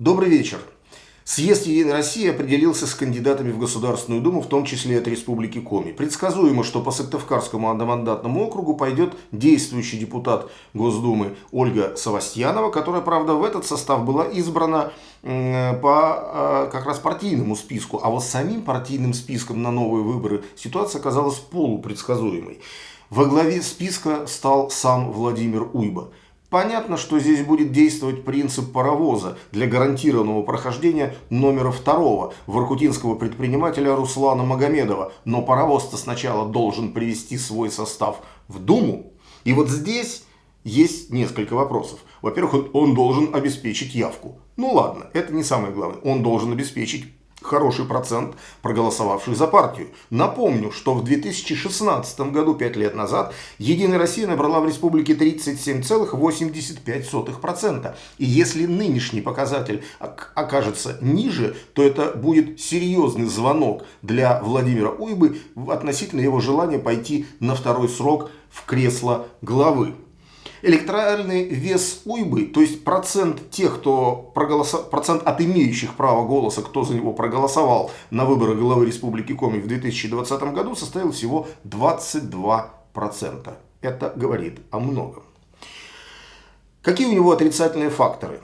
Добрый вечер. Съезд Единой России определился с кандидатами в Государственную Думу, в том числе от Республики Коми. Предсказуемо, что по Сыктывкарскому одномандатному округу пойдет действующий депутат Госдумы Ольга Савастьянова, которая, правда, в этот состав была избрана по как раз партийному списку. А вот самим партийным списком на новые выборы ситуация оказалась полупредсказуемой. Во главе списка стал сам Владимир Уйба. Понятно, что здесь будет действовать принцип паровоза для гарантированного прохождения номера второго воркутинского предпринимателя Руслана Магомедова. Но паровоз-то сначала должен привести свой состав в Думу. И вот здесь есть несколько вопросов. Во-первых, он должен обеспечить явку. Ну ладно, это не самое главное. Он должен обеспечить хороший процент проголосовавших за партию. Напомню, что в 2016 году, 5 лет назад, Единая Россия набрала в республике 37,85%. И если нынешний показатель окажется ниже, то это будет серьезный звонок для Владимира Уйбы относительно его желания пойти на второй срок в кресло главы. Электоральный вес Уйбы, то есть процент тех, процент от имеющих право голоса, кто за него проголосовал на выборы главы Республики Коми в 2020 году, составил всего 22%. Это говорит о многом. Какие у него отрицательные факторы?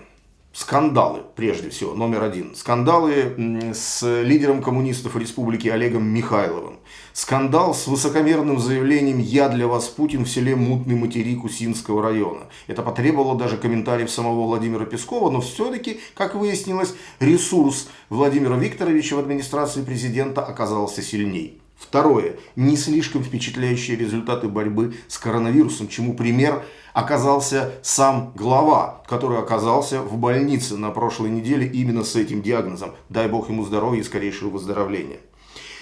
Скандалы, прежде всего, номер один. Скандалы с лидером коммунистов республики Олегом Михайловым. Скандал с высокомерным заявлением «Я для вас, Путин» в селе Мутный материк Усинского района. Это потребовало даже комментариев самого Владимира Пескова, но все-таки, как выяснилось, ресурс Владимира Викторовича в администрации президента оказался сильней. Второе. Не слишком впечатляющие результаты борьбы с коронавирусом, чему пример оказался сам глава, который оказался в больнице на прошлой неделе именно с этим диагнозом. Дай бог ему здоровья и скорейшего выздоровления.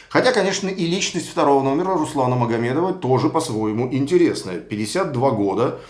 Хотя, конечно, и личность второго номера Руслана Магомедова тоже по-своему интересная. 52 года.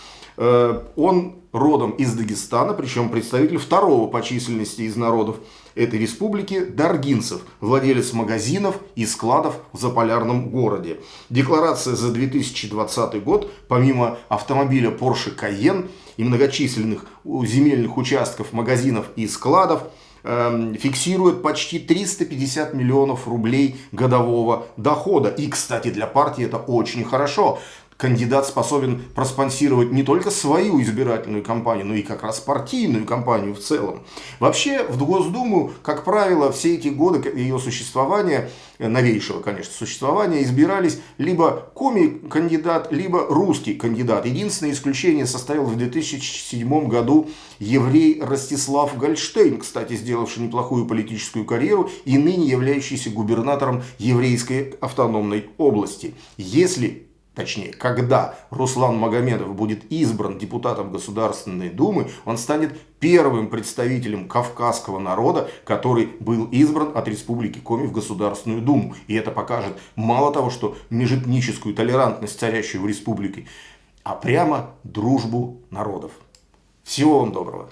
Он родом из Дагестана, причем представитель второго по численности из народов этой республики Даргинцев, владелец магазинов и складов в Заполярном городе. Декларация за 2020 год, помимо автомобиля Porsche Cayenne и многочисленных земельных участков, магазинов и складов, фиксирует почти 350 миллионов рублей годового дохода. И, кстати, для партии это очень хорошо. Кандидат способен проспонсировать не только свою избирательную кампанию, но и как раз партийную кампанию в целом. Вообще в Госдуму, как правило, все эти годы ее существования, новейшего, конечно, существования, избирались либо коми-кандидат, либо русский кандидат. Единственное исключение составил в 2007 году еврей Ростислав Гольштейн, кстати, сделавший неплохую политическую карьеру и ныне являющийся губернатором еврейской автономной области. Точнее, когда Руслан Магомедов будет избран депутатом Государственной Думы, он станет первым представителем кавказского народа, который был избран от Республики Коми в Государственную Думу. И это покажет мало того, что межэтническую толерантность, царящую в республике, а прямо дружбу народов. Всего вам доброго.